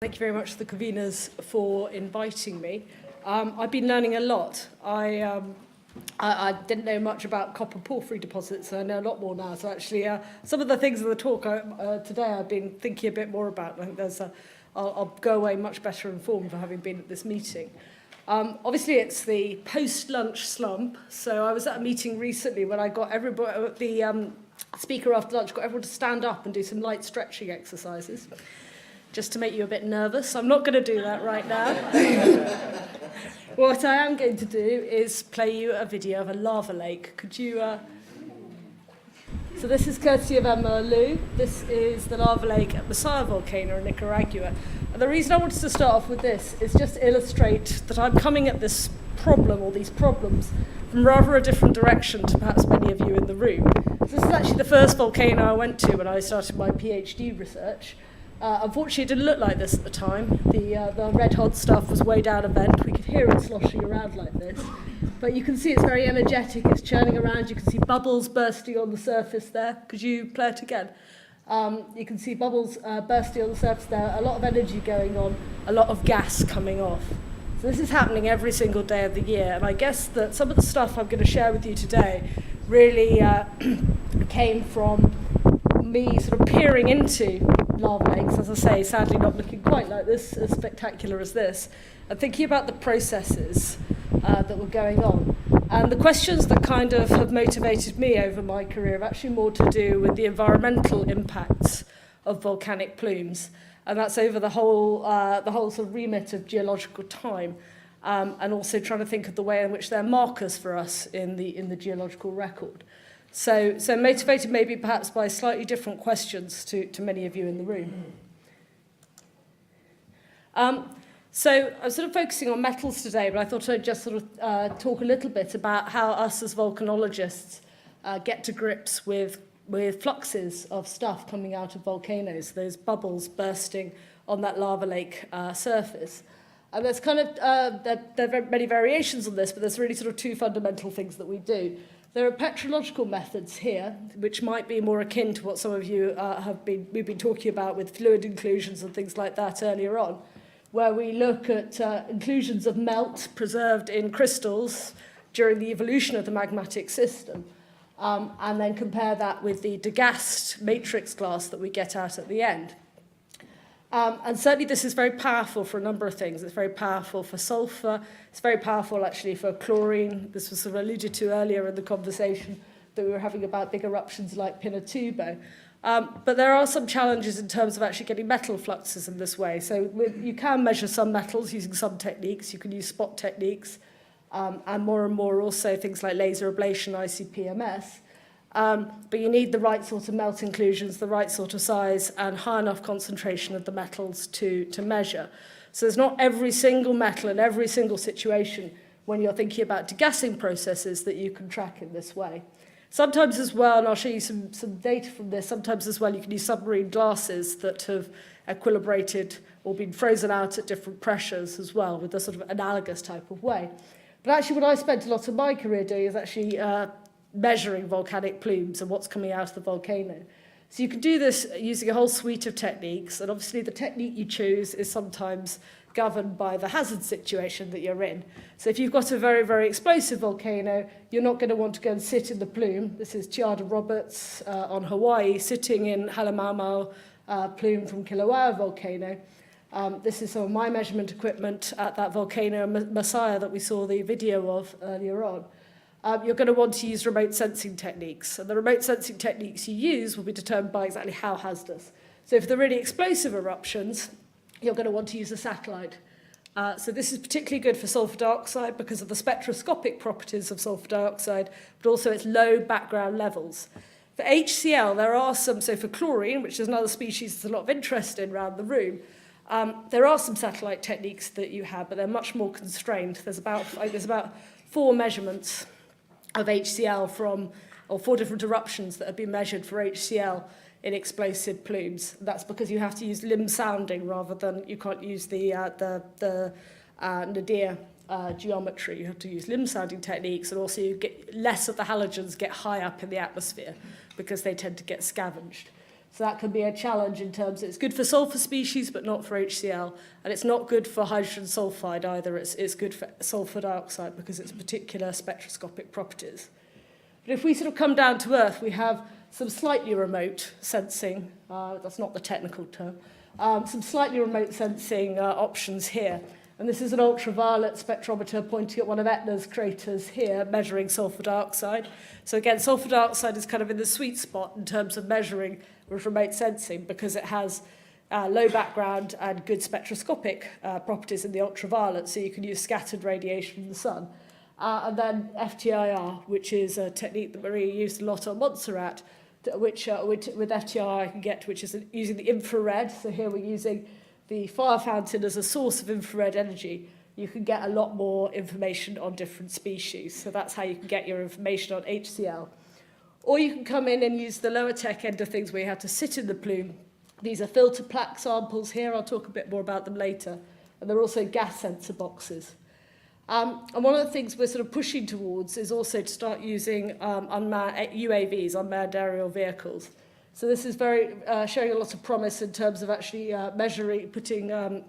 Thank you very much to the conveners for inviting me. I've been learning a lot. I didn't know much about copper porphyry deposits, so I know a lot more now. So actually, some of the things in the talk today I've been thinking a bit more about. I think I'll go away much better informed for having been at this meeting. Obviously, it's the post-lunch slump. So I was at a meeting recently when I got everybody, the speaker after lunch got everyone to stand up and do some light stretching exercises, just to make you a bit nervous. I'm not going to do that right now. What I am going to do is play you a video of a lava lake. Could you... So this is courtesy of Emma Liu. This is the lava lake at Masaya volcano in Nicaragua. And the reason I wanted to start off with this is just to illustrate that I'm coming at this problem, or these problems, from rather a different direction to perhaps many of you in the room. So this is actually the first volcano I went to when I started my PhD research. Unfortunately, it didn't look like this at the time. The red hot stuff was way down a vent. We could hear it sloshing around like this. But you can see it's very energetic. It's churning around. You can see bubbles bursting on the surface there. Could you play it again? You can see bubbles bursting on the surface there. A lot of energy going on. A lot of gas coming off. So this is happening every single day of the year. And I guess that some of the stuff I'm going to share with you today really came from me sort of peering into lava lakes, as I say, sadly not looking quite like this, as spectacular as this, and thinking about the processes that were going on. And the questions that kind of have motivated me over my career have actually more to do with the environmental impacts of volcanic plumes, and that's over the whole sort of remit of geological time, and also trying to think of the way in which they're markers for us in the geological record. So motivated maybe perhaps by slightly different questions to many of you in the room. So I'm sort of focusing on metals today, but I thought I'd just sort of talk a little bit about how us as volcanologists get to grips with fluxes of stuff coming out of volcanoes, those bubbles bursting on that lava lake surface. And there's kind of, there are many variations on this, but there's really sort of two fundamental things that we do. There are petrological methods here, which might be more akin to what some of you we've been talking about with fluid inclusions and things like that earlier on, where we look at inclusions of melt preserved in crystals during the evolution of the magmatic system, and then compare that with the degassed matrix glass that we get out at the end. And certainly this is very powerful for a number of things. It's very powerful for sulfur. It's very powerful actually for chlorine. This was sort of alluded to earlier in the conversation that we were having about big eruptions like Pinatubo. But there are some challenges in terms of actually getting metal fluxes in this way. So you can measure some metals using some techniques. You can use spot techniques, and more also things like laser ablation, ICP-MS. But you need the right sort of melt inclusions, the right sort of size, and high enough concentration of the metals to measure. So there's not every single metal in every single situation when you're thinking about degassing processes that you can track in this way. Sometimes as well, and I'll show you some data from this, sometimes as well you can use submarine glasses that have equilibrated or been frozen out at different pressures as well, with a sort of analogous type of way. But actually what I spent a lot of my career doing is actually measuring volcanic plumes and what's coming out of the volcano. So you can do this using a whole suite of techniques, and obviously the technique you choose is sometimes governed by the hazard situation that you're in. So if you've got a very, very explosive volcano, you're not going to want to go and sit in the plume. This is Chiada Roberts on Hawaii, sitting in Halemaumau plume from Kilauea volcano. This is some of my measurement equipment at that volcano Masaya that we saw the video of earlier on. You're going to want to use remote sensing techniques. And the remote sensing techniques you use will be determined by exactly how hazardous. So for the really explosive eruptions, you're going to want to use a satellite. So this is particularly good for sulfur dioxide because of the spectroscopic properties of sulfur dioxide, but also its low background levels. For HCl, there are some, so for chlorine, which is another species there's a lot of interest in around the room, there are some satellite techniques that you have, but they're much more constrained. There's about 4 measurements of HCl or 4 different eruptions that have been measured for HCl in explosive plumes. That's because you have to use limb sounding rather than, you can't use the nadir geometry. You have to use limb sounding techniques, and also you get less of the halogens get high up in the atmosphere because they tend to get scavenged. So that can be a challenge in terms of it's good for sulfur species, but not for HCl. And it's not good for hydrogen sulfide either. It's good for sulfur dioxide because it's particular spectroscopic properties. But if we sort of come down to Earth, we have some slightly remote sensing. That's not the technical term. Some slightly remote sensing options here. And this is an ultraviolet spectrometer pointing at one of Etna's craters here, measuring sulfur dioxide. So again, sulfur dioxide is kind of in the sweet spot in terms of measuring with remote sensing because it has low background and good spectroscopic properties in the ultraviolet, so you can use scattered radiation from the sun. And then FTIR, which is a technique that Maria used a lot on Montserrat, which with FTIR I can get, which is using the infrared. So here we're using the fire fountain as a source of infrared energy. You can get a lot more information on different species. So that's how you can get your information on HCl. Or you can come in and use the lower tech end of things where you have to sit in the plume. These are filter plaque samples here. I'll talk a bit more about them later. And they're also gas sensor boxes. And one of the things we're sort of pushing towards is also to start using unmanned UAVs, unmanned aerial vehicles. So this is very showing a lot of promise in terms of actually putting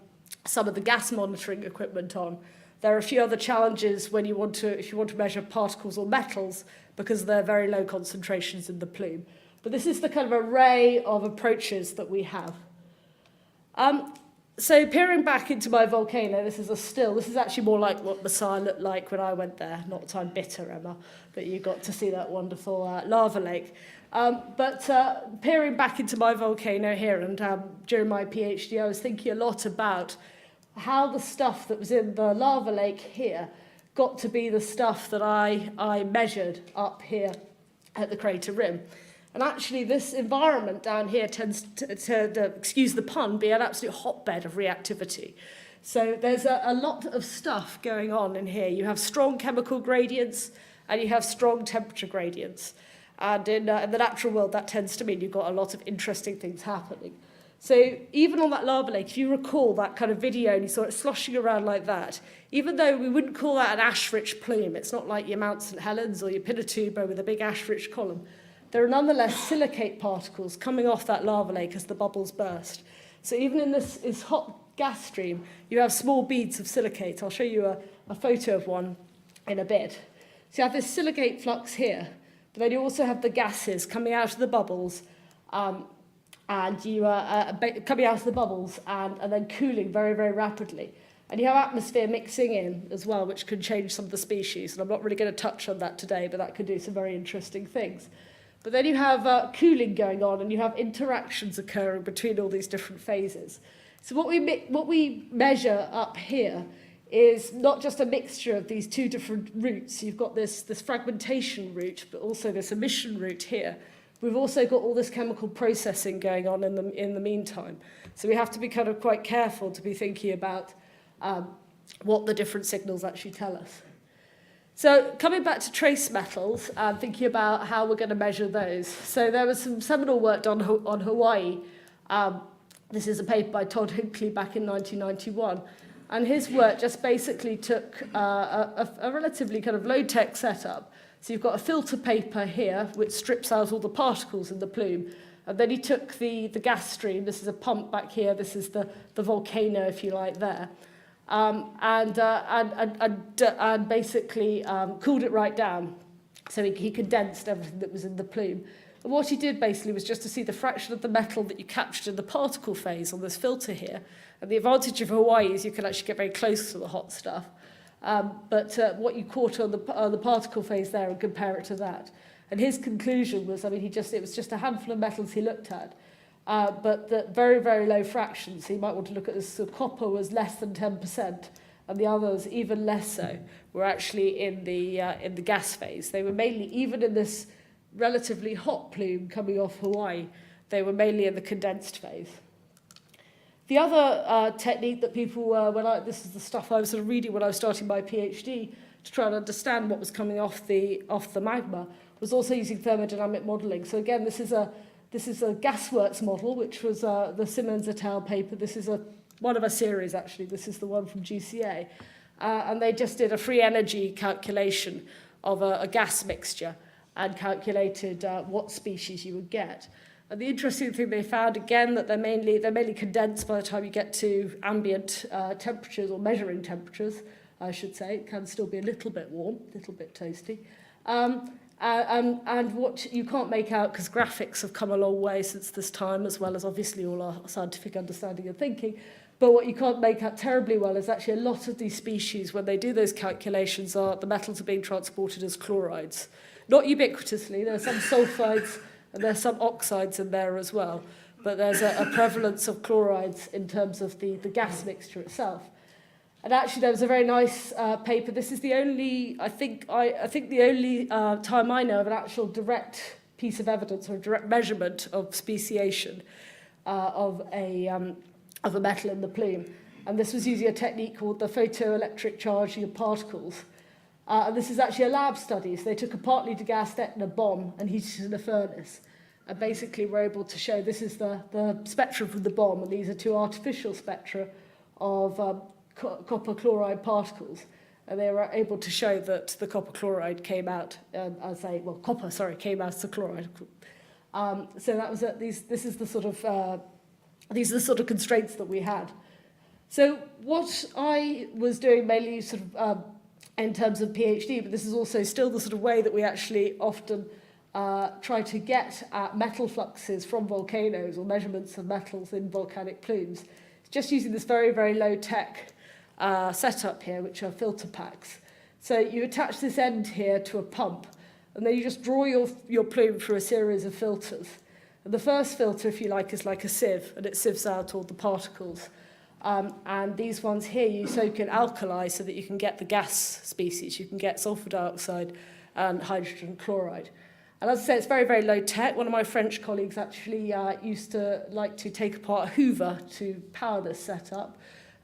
some of the gas monitoring equipment on. There are a few other challenges when if you want to measure particles or metals because they're very low concentrations in the plume. But this is the kind of array of approaches that we have. So peering back into my volcano, this is a still. This is actually more like what Messiah looked like when I went there. Not that I'm bitter, Emma, but you got to see that wonderful lava lake. But peering back into my volcano here, and during my PhD, I was thinking a lot about how the stuff that was in the lava lake here got to be the stuff that I measured up here at the crater rim. And actually, this environment down here tends to excuse the pun, be an absolute hotbed of reactivity. So there's a lot of stuff going on in here. You have strong chemical gradients, and you have strong temperature gradients. And in the natural world, that tends to mean you've got a lot of interesting things happening. So even on that lava lake, if you recall that kind of video and you saw it sloshing around like that, even though we wouldn't call that an ash-rich plume, it's not like your Mount St. Helens or your Pinatubo with a big ash-rich column, there are nonetheless silicate particles coming off that lava lake as the bubbles burst. So even in this hot gas stream, you have small beads of silicate. I'll show you a photo of one in a bit. So you have this silicate flux here, but then you also have the gases coming out of the bubbles, and you coming out of the bubbles and then cooling very, very rapidly. And you have atmosphere mixing in as well, which can change some of the species. And I'm not really going to touch on that today, but that could do some very interesting things. But then you have cooling going on, and you have interactions occurring between all these different phases. So what we measure up here is not just a mixture of these two different routes. You've got this fragmentation route, but also this emission route here. We've also got all this chemical processing going on in the meantime. So we have to be kind of quite careful to be thinking about what the different signals actually tell us. So coming back to trace metals and thinking about how we're going to measure those. So there was some seminal work done on Hawaii. This is a paper by Todd Hinckley back in 1991. And his work just basically took a relatively kind of low-tech setup. So you've got a filter paper here, which strips out all the particles in the plume. And then he took the gas stream. This is a pump back here. This is the volcano, if you like, there. And basically cooled it right down. So he condensed everything that was in the plume. And what he did basically was just to see the fraction of the metal that you captured in the particle phase on this filter here. And the advantage of Hawaii is you can actually get very close to the hot stuff. But what you caught on the particle phase there and compare it to that. And his conclusion was, it was just a handful of metals he looked at, but the very, very low fractions. So you might want to look at this. So copper was less than 10%, and the others, even less so, were actually in the gas phase. They were mainly, even in this relatively hot plume coming off Hawaii, they were mainly in the condensed phase. The other technique that people this is the stuff I was sort of reading when I was starting my PhD to try and understand what was coming off the magma, was also using thermodynamic modelling. So again, this is a gasworks model, which was the Simmons et al. Paper. This is one of a series, actually. This is the one from GCA. And they just did a free energy calculation of a gas mixture and calculated what species you would get. And the interesting thing they found, again, that they're mainly condensed by the time you get to ambient temperatures, or measuring temperatures, I should say. It can still be a little bit warm, a little bit toasty. And what you can't make out, because graphics have come a long way since this time, as well as obviously all our scientific understanding and thinking, but what you can't make out terribly well is actually a lot of these species, when they do those calculations, the metals are being transported as chlorides. Not ubiquitously, there are some sulfides and there's some oxides in there as well, but there's a prevalence of chlorides in terms of the gas mixture itself. And actually, there was a very nice paper. This is the only, I think the only time I know of an actual direct piece of evidence or a direct measurement of speciation of a metal in the plume. And this was using a technique called the photoelectric charging of particles. And this is actually a lab study. So they took a partly degassed Etna bomb and heated it in a furnace. And basically were able to show, this is the spectrum from the bomb, and these are two artificial spectra of copper chloride particles. And they were able to show that the copper chloride came out came out as a chloride. So that was these are the sort of constraints that we had. So what I was doing mainly sort of in terms of PhD, but this is also still the sort of way that we actually often try to get at metal fluxes from volcanoes or measurements of metals in volcanic plumes. It's just using this very, very low-tech setup here, which are filter packs. So you attach this end here to a pump, and then you just draw your plume through a series of filters. And the first filter, if you like, is like a sieve, and it sieves out all the particles. And these ones here you soak in alkali so that you can get the gas species. You can get sulfur dioxide and hydrogen chloride. And as I say, it's very, very low tech. One of my French colleagues actually used to like to take apart a Hoover to power this setup.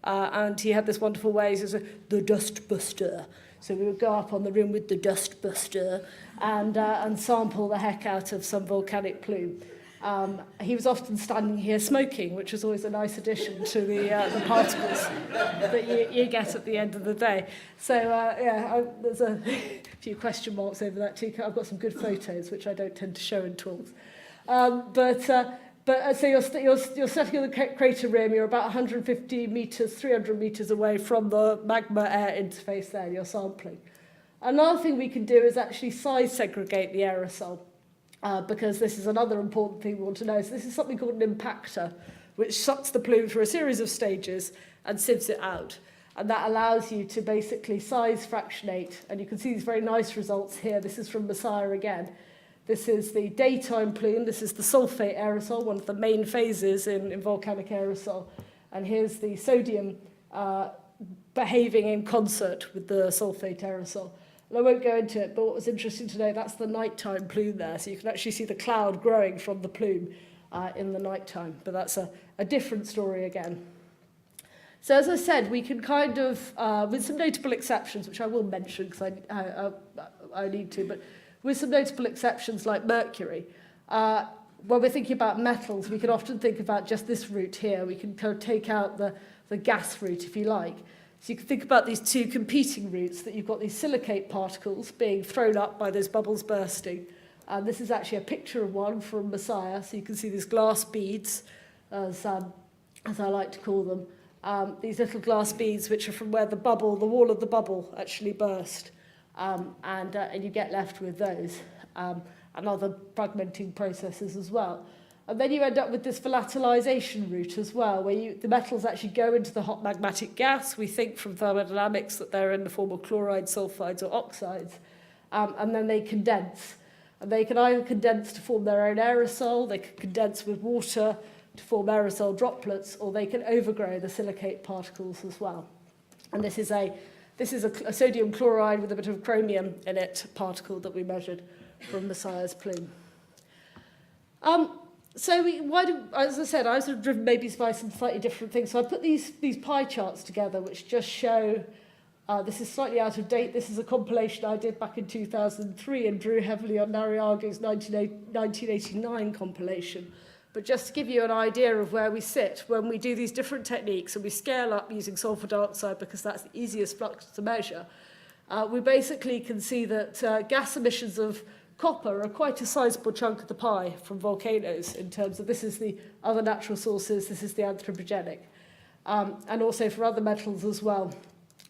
And he had this wonderful way, he says, the dust buster. So we would go up on the rim with the dust buster and sample the heck out of some volcanic plume. He was often standing here smoking, which was always a nice addition to the particles that you get at the end of the day. So, there's a few question marks over that too. I've got some good photos, which I don't tend to show in talks. So you're setting on the crater rim, you're about 150 metres, 300 metres away from the magma-air interface there, you're sampling. Another thing we can do is actually size segregate the aerosol. Because this is another important thing we want to know. So this is something called an impactor, which sucks the plume through a series of stages and sieves it out. And that allows you to basically size fractionate. And you can see these very nice results here. This is from Messiah again. This is the daytime plume. This is the sulfate aerosol, one of the main phases in volcanic aerosol. And here's the sodium behaving in concert with the sulfate aerosol. I won't go into it, but what was interesting today, that's the nighttime plume there. So you can actually see the cloud growing from the plume in the nighttime. But that's a different story again. So as I said, we can kind of, with some notable exceptions, which I will mention because I need to, but with some notable exceptions like mercury, when we're thinking about metals, we can often think about just this route here. We can kind of take out the gas route, if you like. So you can think about these two competing routes, that you've got these silicate particles being thrown up by those bubbles bursting. And this is actually a picture of one from Messiah. So you can see these glass beads, as I like to call them. These little glass beads, which are from where the wall of the bubble actually burst. And you get left with those and other fragmenting processes as well. And then you end up with this volatilization route as well, where the metals actually go into the hot magmatic gas. We think from thermodynamics that they're in the form of chlorides, sulfides, or oxides. And then they condense. And they can either condense to form their own aerosol, they can condense with water to form aerosol droplets, or they can overgrow the silicate particles as well. And this is a sodium chloride with a bit of chromium in it particle that we measured from Messiah's plume. So as I said, I was sort of driven maybe by some slightly different things. So I put these pie charts together, which just show, this is slightly out of date. This is a compilation I did back in 2003 and drew heavily on Nariaga's 1989 compilation. But just to give you an idea of where we sit when we do these different techniques and we scale up using sulfur dioxide because that's the easiest flux to measure, we basically can see that gas emissions of copper are quite a sizable chunk of the pie from volcanoes in terms of this is the other natural sources, this is the anthropogenic. And also for other metals as well.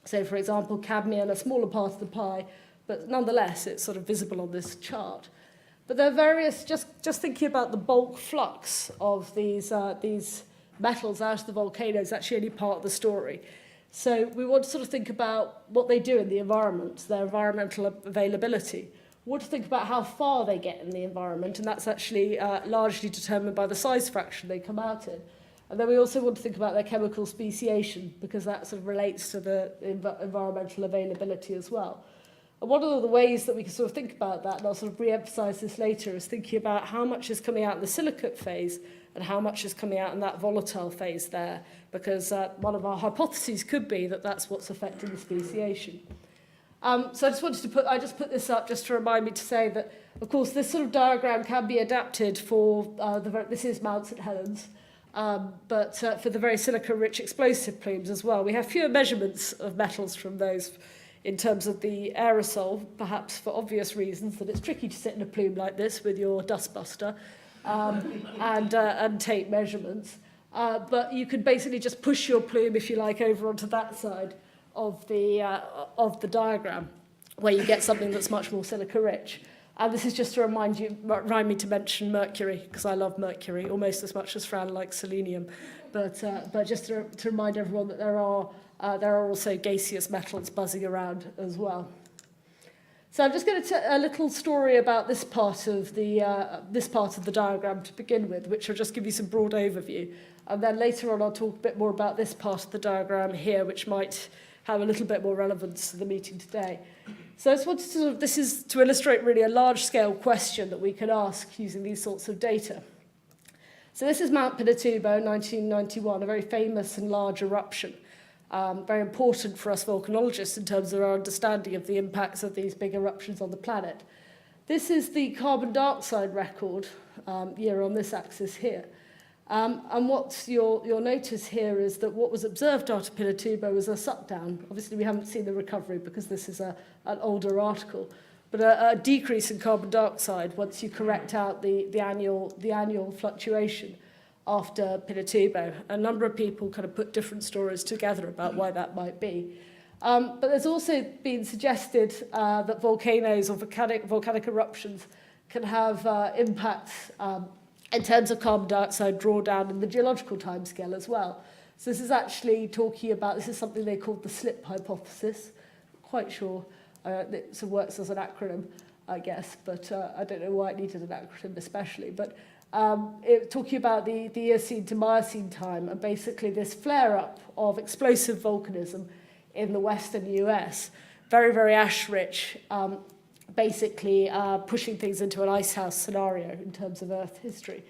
So, for example, cadmium, a smaller part of the pie, but nonetheless, it's sort of visible on this chart. But there are various, just thinking about the bulk flux of these metals out of the volcanoes, actually only part of the story. So we want to sort of think about what they do in the environment, their environmental availability. We want to think about how far they get in the environment, and that's actually largely determined by the size fraction they come out in. And then we also want to think about their chemical speciation, because that sort of relates to the environmental availability as well. And one of the ways that we can sort of think about that, and I'll sort of re-emphasize this later, is thinking about how much is coming out in the silicate phase and how much is coming out in that volatile phase there, because one of our hypotheses could be that that's what's affecting the speciation. So I just wanted to put this up just to remind me to say that, of course, this sort of diagram can be adapted for, this is Mount St. Helens, but for the very silica-rich explosive plumes as well. We have fewer measurements of metals from those in terms of the aerosol, perhaps for obvious reasons, that it's tricky to sit in a plume like this with your dustbuster and take measurements. But you could basically just push your plume, if you like, over onto that side of the diagram, where you get something that's much more silica-rich. And this is just to remind me to mention mercury, because I love mercury almost as much as Fran likes selenium. But just to remind everyone that there are also gaseous metals buzzing around as well. So I'm just going to tell a little story about this part of the diagram to begin with, which will just give you some broad overview. And then later on, I'll talk a bit more about this part of the diagram here, which might have a little bit more relevance to the meeting today. So I just wanted to, this is to illustrate really a large-scale question that we can ask using these sorts of data. So this is Mount Pinatubo, 1991, a very famous and large eruption. Very important for us volcanologists in terms of our understanding of the impacts of these big eruptions on the planet. This is the carbon dioxide record year on this axis here. And what you'll notice here is that what was observed after Pinatubo was a suckdown. Obviously, we haven't seen the recovery because this is an older article, but a decrease in carbon dioxide once you correct out the annual fluctuation after Pinatubo. A number of people kind of put different stories together about why that might be. But there's also been suggested that volcanoes or volcanic eruptions can have impacts in terms of carbon dioxide drawdown in the geological timescale as well. So this is actually talking about, this is something they called the SLIP hypothesis. Quite sure it sort of works as an acronym, I guess, but I don't know why it needed an acronym especially. But talking about the Eocene to Miocene time and basically this flare-up of explosive volcanism in the western US, very, very ash-rich, basically pushing things into an icehouse scenario in terms of Earth history.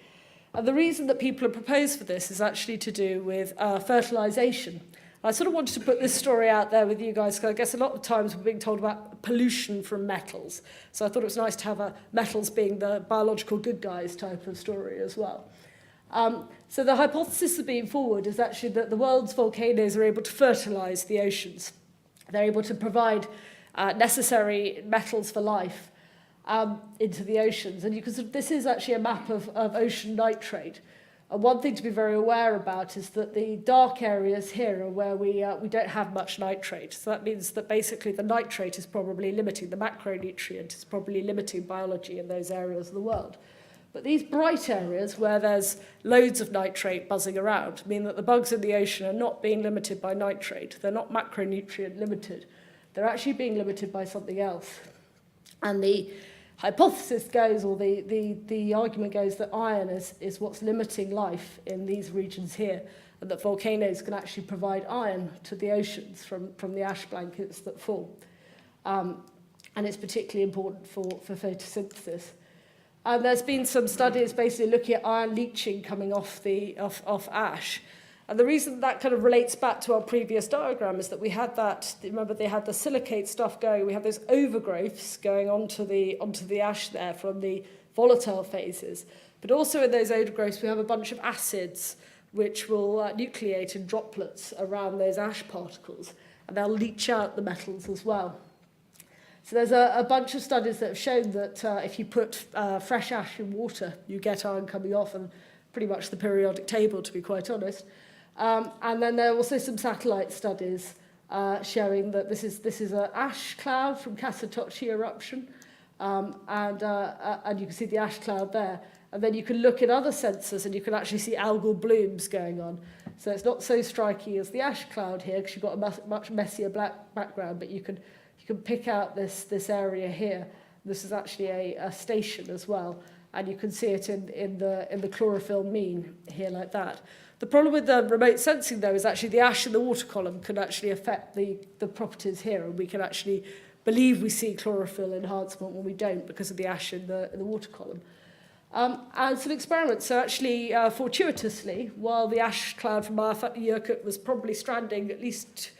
And the reason that people have proposed for this is actually to do with fertilization. I sort of wanted to put this story out there with you guys, because I guess a lot of times we're being told about pollution from metals. So I thought it was nice to have metals being the biological good guys type of story as well. So the hypothesis of being forward is actually that the world's volcanoes are able to fertilize the oceans. They're able to provide necessary metals for life into the oceans. And you can, this is actually a map of ocean nitrate. And one thing to be very aware about is that the dark areas here are where we don't have much nitrate. So that means that basically the nitrate is probably limiting, the macronutrient is probably limiting biology in those areas of the world. But these bright areas where there's loads of nitrate buzzing around mean that the bugs in the ocean are not being limited by nitrate. They're not macronutrient limited. They're actually being limited by something else. And the hypothesis goes, or the argument goes, that iron is what's limiting life in these regions here, and that volcanoes can actually provide iron to the oceans from the ash blankets that fall. And it's particularly important for photosynthesis. And there's been some studies basically looking at iron leaching coming off ash. And the reason that kind of relates back to our previous diagram is that we had that, remember they had the silicate stuff going, we have those overgrowths going onto the ash there from the volatile phases. But also in those overgrowths we have a bunch of acids which will nucleate in droplets around those ash particles, and they'll leach out the metals as well. So there's a bunch of studies that have shown that if you put fresh ash in water, you get iron coming off, and pretty much the periodic table, to be quite honest. And then there are also some satellite studies showing that this is an ash cloud from Kasatochi eruption, and you can see the ash cloud there. And then you can look at other sensors and you can actually see algal blooms going on. So it's not so striking as the ash cloud here because you've got a much messier black background, but you can pick out this area here. This is actually a station as well, and you can see it in the chlorophyll mean here like that. The problem with the remote sensing, though, is actually the ash in the water column can actually affect the properties here, and we can actually believe we see chlorophyll enhancement when we don't because of the ash in the water column. And some experiments. So actually, fortuitously, while the ash cloud from Yurkut was probably stranding at least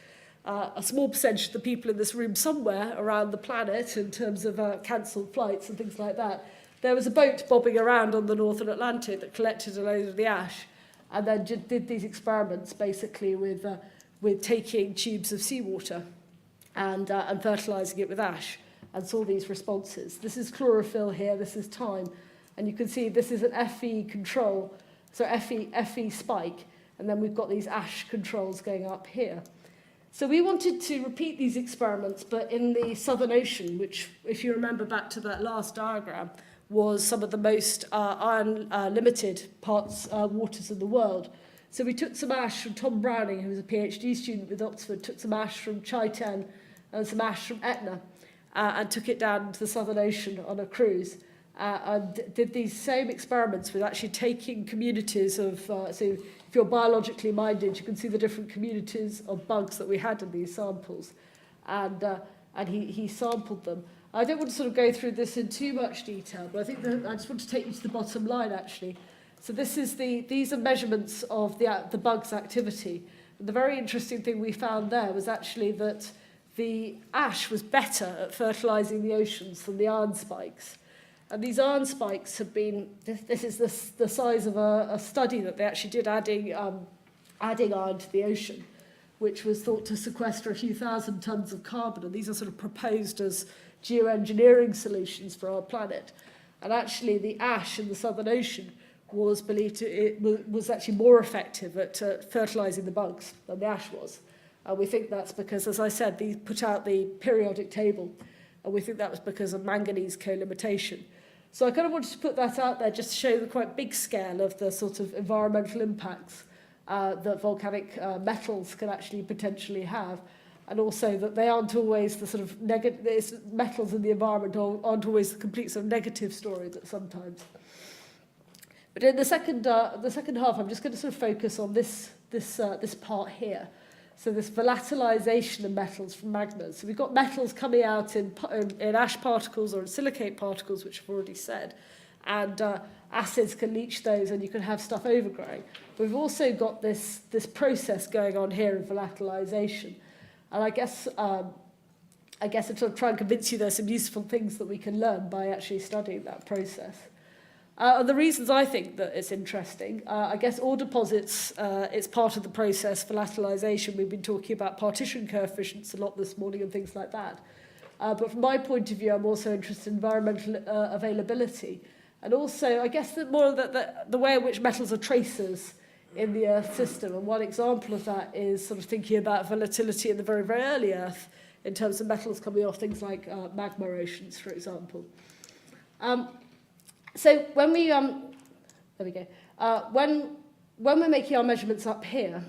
a small percentage of the people in this room somewhere around the planet in terms of cancelled flights and things like that, there was a boat bobbing around on the Northern Atlantic that collected a load of the ash and then did these experiments basically with taking tubes of seawater and fertilising it with ash and saw these responses. This is chlorophyll here, this is time, and you can see this is an FE control, so FE spike, and then we've got these ash controls going up here. So we wanted to repeat these experiments, but in the Southern Ocean, which, if you remember back to that last diagram, was some of the most iron-limited waters in the world. So we took some ash from Tom Browning, who was a PhD student with Oxford, took some ash from Chaiten and some ash from Etna, and took it down to the Southern Ocean on a cruise, and did these same experiments with actually taking communities of, so if you're biologically minded, you can see the different communities of bugs that we had in these samples, and he sampled them. I don't want to sort of go through this in too much detail, but I think that I just want to take you to the bottom line, actually. So these are measurements of the bug's activity. And the very interesting thing we found there was actually that the ash was better at fertilising the oceans than the iron spikes. And these iron spikes have been, this is the size of a study that they actually did adding iron to the ocean, which was thought to sequester a few thousand tonnes of carbon. And these are sort of proposed as geoengineering solutions for our planet. And actually the ash in the Southern Ocean was believed was actually more effective at fertilising the bugs than the ash was. And we think that's because, as I said, these put out the periodic table, and we think that was because of manganese co-limitation. So I kind of wanted to put that out there just to show the quite big scale of the sort of environmental impacts that volcanic metals can actually potentially have, and also that they aren't always the sort of metals in the environment aren't always the complete sort of negative story that sometimes. But in the second half, I'm just going to sort of focus on this part here. So this volatilization of metals from magmas. So we've got metals coming out in ash particles or in silicate particles, which I've already said, and acids can leach those, and you can have stuff overgrowing. But we've also got this process going on here of volatilization, and I guess I'm try and convince you there's some useful things that we can learn by actually studying that process. The reasons I think that it's interesting, I guess ore deposits, it's part of the process, volatilization. We've been talking about partition coefficients a lot this morning and things like that. But from my point of view, I'm also interested in environmental availability. And also, I guess that more the way in which metals are tracers in the Earth system. And one example of that is sort of thinking about volatility in the very, very early Earth in terms of metals coming off things like magma oceans, for example. So when we there we go. When we're making our measurements up here,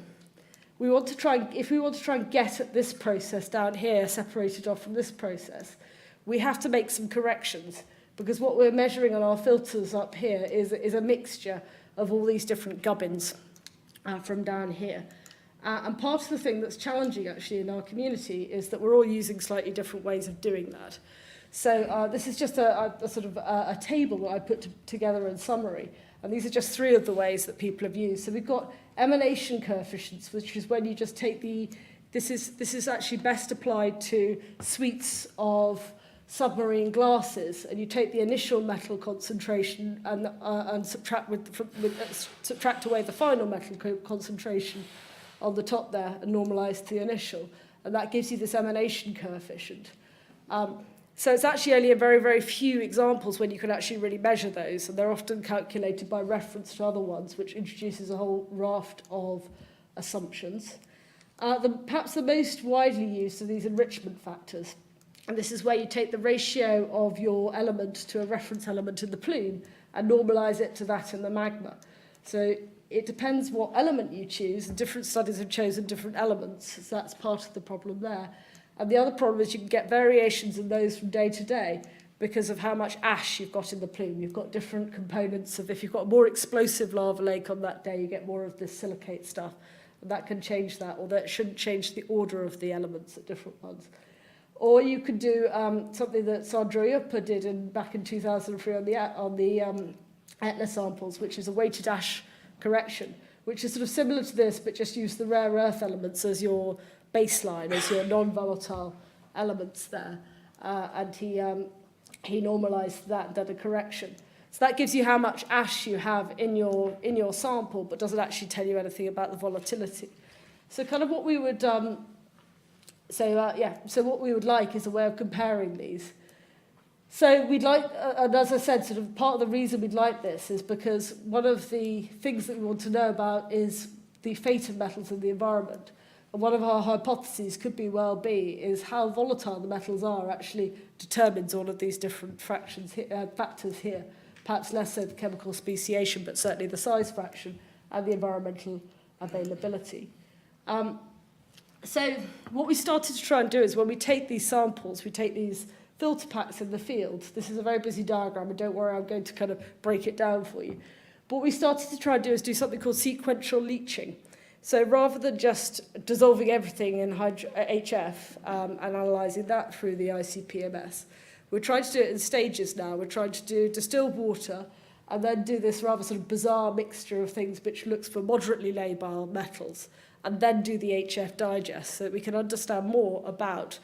we want to try and get at this process down here separated off from this process, we have to make some corrections, because what we're measuring on our filters up here is a mixture of all these different gubbins from down here. And part of the thing that's challenging actually in our community is that we're all using slightly different ways of doing that. So this is just a sort of a table that I put together in summary, and these are just three of the ways that people have used. So we've got emanation coefficients, which is when you just take this is actually best applied to suites of submarine glasses, and you take the initial metal concentration and subtract away the final metal concentration on the top there and normalise to the initial, and that gives you this emanation coefficient. So it's actually only a very, very few examples when you can actually really measure those, and they're often calculated by reference to other ones, which introduces a whole raft of assumptions. Perhaps the most widely used are these enrichment factors. And this is where you take the ratio of your element to a reference element in the plume and normalize it to that in the magma. So it depends what element you choose, and different studies have chosen different elements, so that's part of the problem there. And the other problem is you can get variations in those from day to day because of how much ash you've got in the plume. You've got different components of, if you've got a more explosive lava lake on that day, you get more of this silicate stuff. And that can change that, although it shouldn't change the order of the elements at different ones. Or you could do something that Sandra Yuppa did back in 2003 on the Etna samples, which is a weighted ash correction, which is sort of similar to this, but just use the rare earth elements as your baseline, as your non-volatile elements there. And he normalized that, did a correction. So that gives you how much ash you have in your sample, but doesn't actually tell you anything about the volatility. So kind of what we would so what we would like is a way of comparing these. So we'd like, and as I said, sort of part of the reason we'd like this is because one of the things that we want to know about is the fate of metals in the environment. And one of our hypotheses could is how volatile the metals are actually determines all of these different factors here. Perhaps less so the chemical speciation, but certainly the size fraction and the environmental availability. So what we started to try and do is when we take these samples, we take these filter packs in the field. This is a very busy diagram, and don't worry, I'm going to kind of break it down for you. But what we started to try and do is do something called sequential leaching. So rather than just dissolving everything in HF and analysing that through the ICP-MS, we're trying to do it in stages now. We're trying to do distilled water and then do this rather sort of bizarre mixture of things which looks for moderately labile metals, and then do the HF digest so that we can understand more about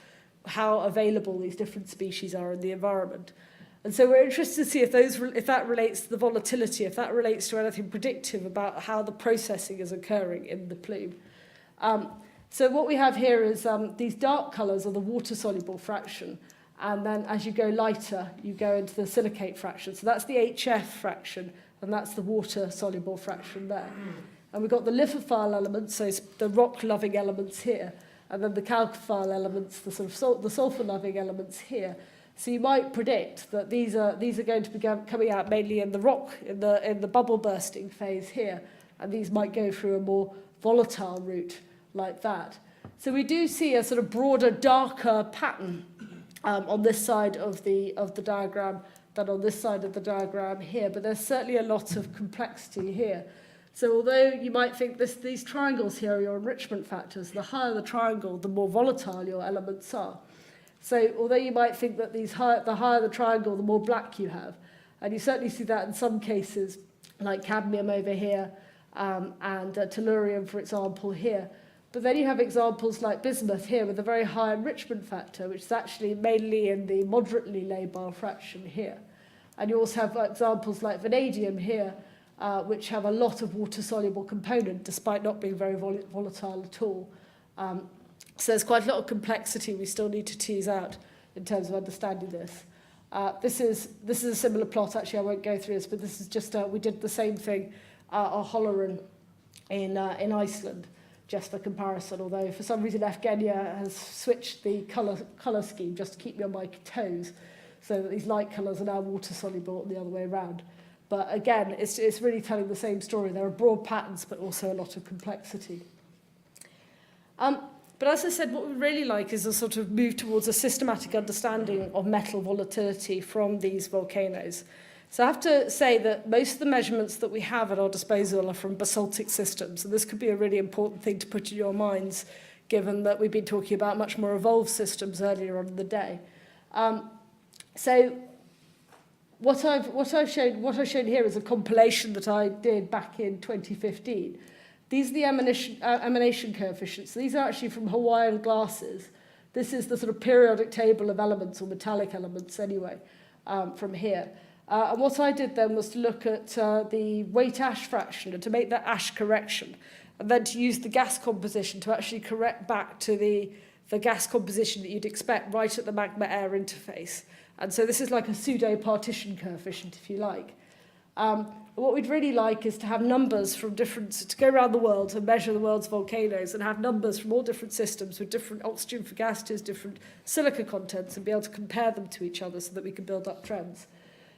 how available these different species are in the environment. And so we're interested to see if that relates to the volatility, if that relates to anything predictive about how the processing is occurring in the plume. So what we have here is these dark colours are the water-soluble fraction, and then as you go lighter, you go into the silicate fraction. So that's the HF fraction, and that's the water-soluble fraction there. And we've got the lithophile elements, so it's the rock-loving elements here, and then the chalcophile elements, the sort of the sulfur-loving elements here. So you might predict that these are going to be coming out mainly in the rock, in the bubble bursting phase here, and these might go through a more volatile route like that. So we do see a sort of broader, darker pattern on this side of the diagram than on this side of the diagram here, but there's certainly a lot of complexity here. So although you might think these triangles here are your enrichment factors, the higher the triangle, the more volatile your elements are. So although you might think that the higher the triangle, the more black you have, and you certainly see that in some cases, like cadmium over here, and tellurium, for example, here. But then you have examples like bismuth here with a very high enrichment factor, which is actually mainly in the moderately labile fraction here. And you also have examples like vanadium here, which have a lot of water-soluble component, despite not being very volatile at all. So there's quite a lot of complexity we still need to tease out in terms of understanding this. This is a similar plot. Actually, I won't go through this, but this is just we did the same thing at Holloran in Iceland, just for comparison. Although for some reason Evgenia has switched the color scheme just to keep me on my toes, so that these light colors are now water soluble and the other way around. But again, it's really telling the same story. There are broad patterns, but also a lot of complexity. But as I said, what we really like is a sort of move towards a systematic understanding of metal volatility from these volcanoes. So I have to say that most of the measurements that we have at our disposal are from basaltic systems. And this could be a really important thing to put in your minds, given that we've been talking about much more evolved systems earlier on in the day. So what I've shown here is a compilation that I did back in 2015. These are the emanation coefficients. These are actually from Hawaiian glasses. This is the sort of periodic table of elements, or metallic elements anyway, from here. And what I did then was to look at the weight ash fraction and to make that ash correction, and then to use the gas composition to actually correct back to the the gas composition that you'd expect right at the magma-air interface. And so this is like a pseudo-partition coefficient, if you like. What we'd really like is to have numbers from to go around the world and measure the world's volcanoes and have numbers from all different systems with different oxygen fugacities, different silica contents, and be able to compare them to each other so that we can build up trends.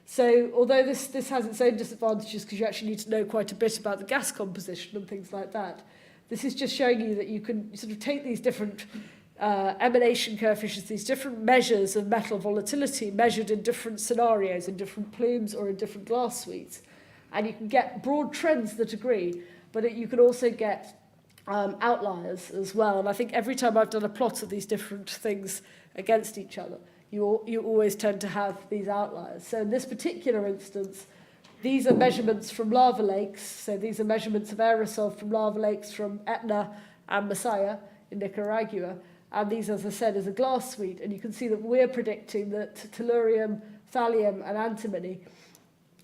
So although this has its own disadvantages because you actually need to know quite a bit about the gas composition and things like that, this is just showing you that you can sort of take these different emanation coefficients, these different measures of metal volatility measured in different scenarios, in different plumes or in different glass suites. And you can get broad trends that agree, but you can also get outliers as well. And I think every time I've done a plot of these different things against each other, you always tend to have these outliers. So in this particular instance, these are measurements from lava lakes. So these are measurements of aerosol from lava lakes from Etna and Masaya in Nicaragua. And these, as I said, is a glass suite. And you can see that we're predicting that tellurium, thallium, and antimony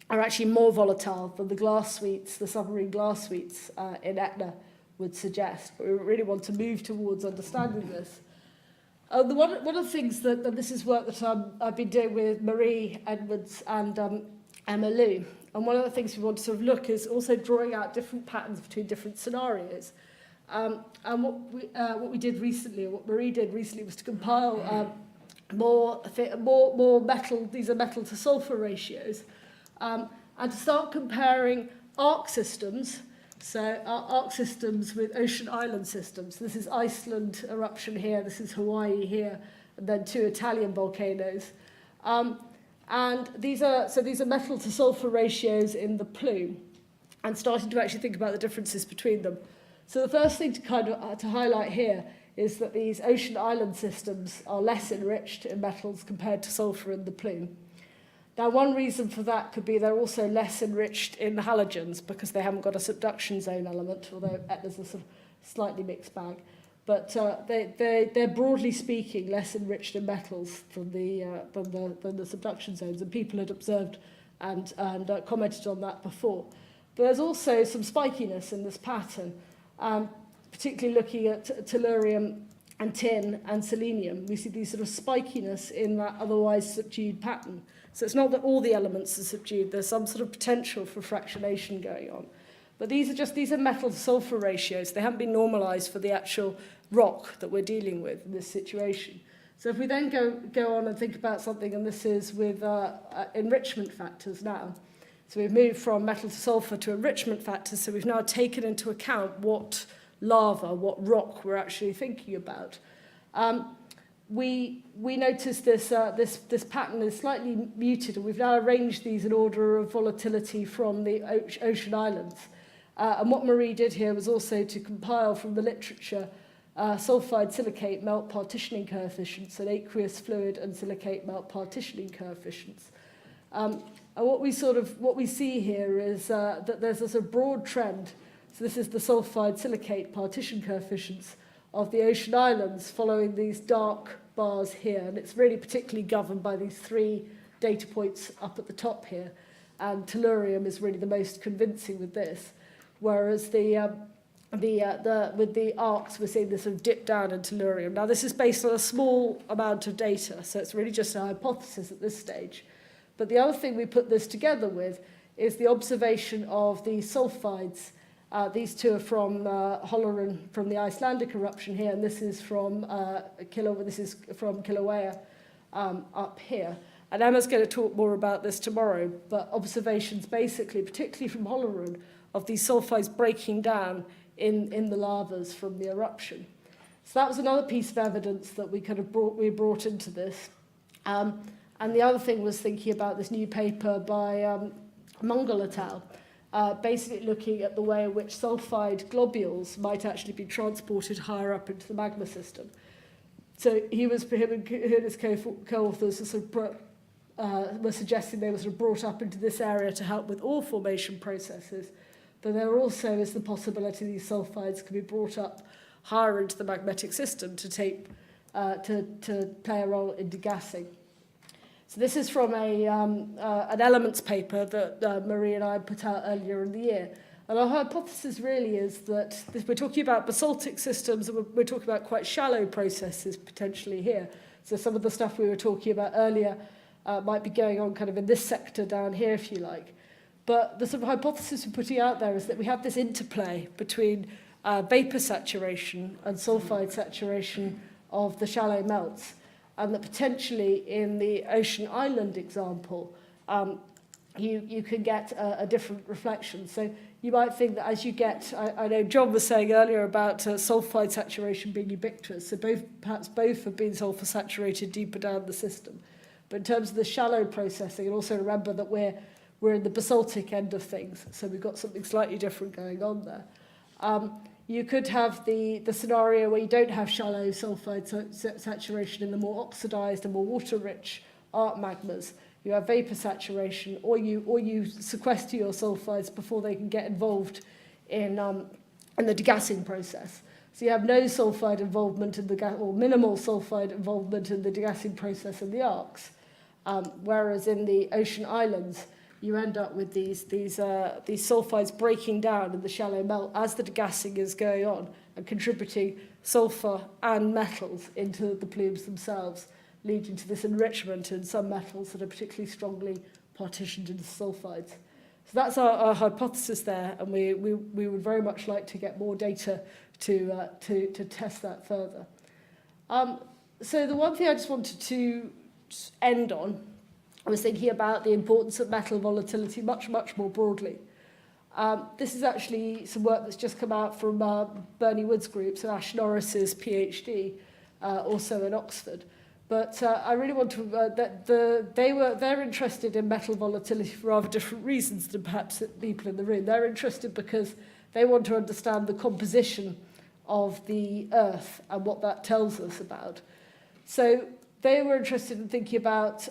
are actually more volatile than the glass suites, the submarine glass suites in Etna would suggest. But we really want to move towards understanding this. One of the things and this is work that I've been doing with Marie Edwards and Emma Liu. And one of the things we want to sort of look is also drawing out different patterns between different scenarios. And what we did recently, or what Marie did recently, was to compile more metal. These are metal to sulfur ratios. And to start comparing arc systems, so arc systems with ocean island systems. This is Iceland eruption here, this is Hawaii here, and then 2 Italian volcanoes. And these are metal to sulfur ratios in the plume, and starting to actually think about the differences between them. So the first thing to highlight here is that these ocean island systems are less enriched in metals compared to sulfur in the plume. Now, one reason for that could be they're also less enriched in halogens because they haven't got a subduction zone element, although Etna's a sort of slightly mixed bag. But they're broadly speaking less enriched in metals than the subduction zones, and people had observed and commented on that before. But there's also some spikiness in this pattern, particularly looking at tellurium and tin and selenium. We see these sort of spikiness in that otherwise subdued pattern. So it's not that all the elements are subdued, there's some sort of potential for fractionation going on. But these are metal to sulfur ratios. They haven't been normalized for the actual rock that we're dealing with in this situation. So if we then go on and think about something, and this is with enrichment factors now. So we've moved from metal to sulfur to enrichment factors, so we've now taken into account what lava, what rock we're actually thinking about. We noticed this pattern is slightly muted, and we've now arranged these in order of volatility from the ocean islands. And what Marie did here was also to compile from the literature sulfide silicate melt partitioning coefficients and aqueous fluid and silicate melt partitioning coefficients. And what we see here is that there's a sort of broad trend. So this is the sulfide silicate partition coefficients of the ocean islands following these dark bars here, and it's really particularly governed by these 3 data points up at the top here, and tellurium is really the most convincing with this, whereas with the arcs we're seeing this sort of dip down in tellurium. Now this is based on a small amount of data, so it's really just a hypothesis at this stage. But the other thing we put this together with is the observation of the sulfides. These 2 are from Holleran, from the Icelandic eruption here, and this is from Kilauea up here. And Emma's going to talk more about this tomorrow, but observations basically, particularly from Holleran, of these sulfides breaking down in the lavas from the eruption. So that was another piece of evidence that we brought into this. And the other thing was thinking about this new paper by Mongol et al., basically looking at the way in which sulfide globules might actually be transported higher up into the magma system. So him and his co-authors were suggesting they were sort of brought up into this area to help with ore formation processes, but there also is the possibility these sulfides can be brought up higher into the magnetic system to play a role in degassing. So this is from an elements paper that Marie and I put out earlier in the year. And our hypothesis really is that we're talking about basaltic systems, and we're talking about quite shallow processes potentially here. So some of the stuff we were talking about earlier might be going on kind of in this sector down here, if you like. But the sort of hypothesis we're putting out there is that we have this interplay between vapor saturation and sulfide saturation of the shallow melts, and that potentially in the ocean island example, you can get a different reflection. So you might think that as you get, I know John was saying earlier about sulfide saturation being ubiquitous, so perhaps both have been sulfur saturated deeper down the system. But in terms of the shallow processing, and also remember that we're in the basaltic end of things, so we've got something slightly different going on there. You could have the scenario where you don't have shallow sulfide saturation in the more oxidized and more water-rich arc magmas. You have vapor saturation, or you sequester your sulfides before they can get involved in the degassing process. So you have no sulfide involvement in the gas, or minimal sulfide involvement in the degassing process in the arcs, whereas in the ocean islands you end up with these sulfides breaking down in the shallow melt as the degassing is going on and contributing sulfur and metals into the plumes themselves, leading to this enrichment in some metals that are particularly strongly partitioned into sulfides. So that's our hypothesis there, and we would very much like to get more data to test that further. So the one thing I just wanted to end on, I was thinking about the importance of metal volatility much more broadly. This is actually some work that's just come out from Bernie Wood's group, so Ash Norris's PhD, also in Oxford. But I really want to, they're interested in metal volatility for rather different reasons than perhaps people in the room. They're interested because they want to understand the composition of the Earth and what that tells us about. So they were interested in thinking about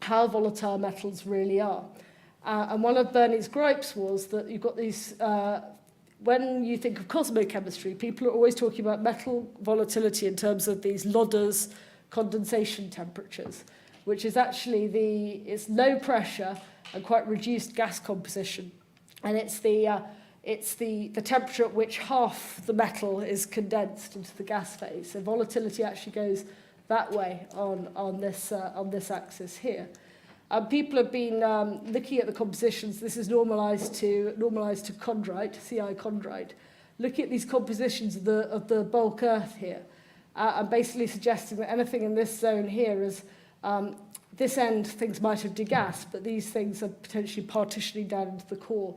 how volatile metals really are. And one of Bernie's gripes was that you've got these, when you think of cosmochemistry, people are always talking about metal volatility in terms of these Lodders condensation temperatures, which is actually it's low pressure and quite reduced gas composition. And it's the temperature at which half the metal is condensed into the gas phase. So volatility actually goes that way on this axis here. People have been looking at the compositions. This is normalized to chondrite, Ci chondrite, looking at these compositions of the bulk Earth here, and basically suggesting that anything in this zone here is this end things might have degassed, but these things are potentially partitioning down into the core.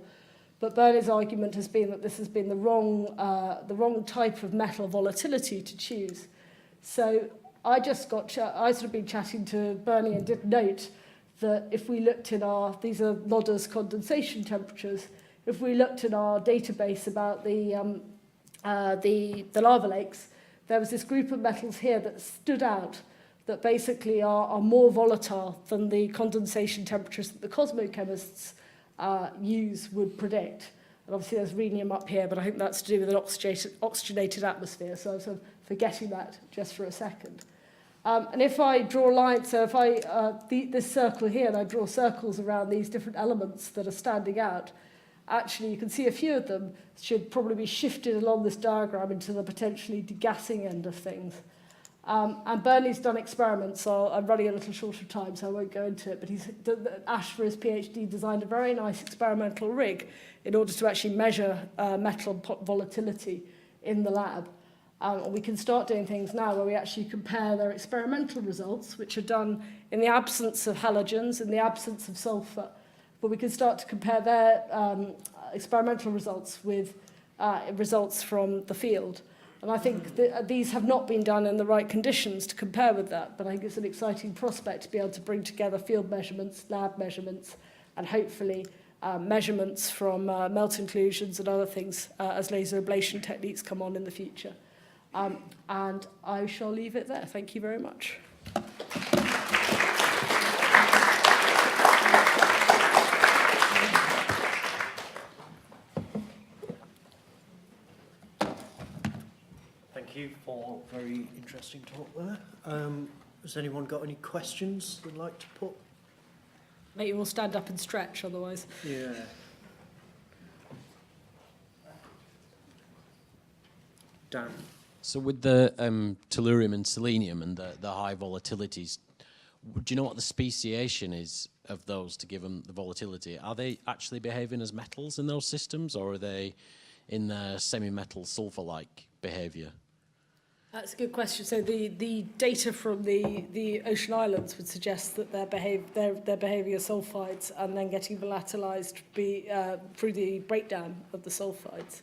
But Bernie's argument has been that this has been the wrong type of metal volatility to choose. So I sort of been chatting to Bernie and did note that if we looked in these are Lodders condensation temperatures, if we looked in our database about the lava lakes, there was this group of metals here that stood out that basically are more volatile than the condensation temperatures that the cosmochemists would predict. And obviously there's rhenium up here, but I think that's to do with an oxygenated atmosphere, so I'm sort of forgetting that just for a second. And if I draw lines, so if this circle here, and I draw circles around these different elements that are standing out, actually you can see a few of them should probably be shifted along this diagram into the potentially degassing end of things. And Bernie's done experiments, so I'm running a little short of time, so I won't go into it, but Ash, for his PhD, designed a very nice experimental rig in order to actually measure metal volatility in the lab. And we can start doing things now where we actually compare their experimental results, which are done in the absence of halogens, in the absence of sulfur, but we can start to compare their experimental results with results from the field. And I think that these have not been done in the right conditions to compare with that, but I think it's an exciting prospect to be able to bring together field measurements, lab measurements, and hopefully measurements from melt inclusions and other things as laser ablation techniques come on in the future. And I shall leave it there. Thank you very much. Thank you for a very interesting talk there. Has anyone got any questions they'd like to put? Mate, you all stand up and stretch otherwise. Yeah. Dan? So with the tellurium and selenium and the high volatilities, do you know what the speciation is of those to give them the volatility? Are they actually behaving as metals in those systems, or are they in their semi-metal sulfur-like behaviour? That's a good question. So the data from the ocean islands would suggest that they're behaving as sulfides and then getting volatilized through the breakdown of the sulfides.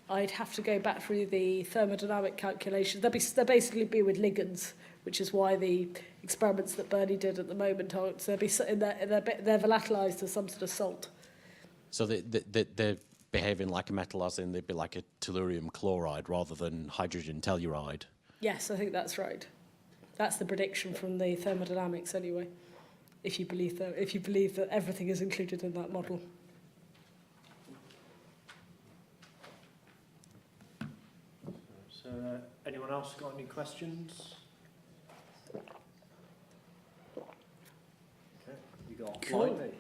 I'd have to go back through the thermodynamic calculations. They'll basically be with ligands, which is why the experiments that Bernie did at the moment are so they're volatilized as some sort of salt. So they're behaving like a metal, as in they'd be like a tellurium chloride rather than hydrogen telluride. Yes, I think that's right. That's the prediction from the thermodynamics, anyway. If you believe that everything is included in that model. So, anyone else got any questions? Okay, you got Cool. fly, mate.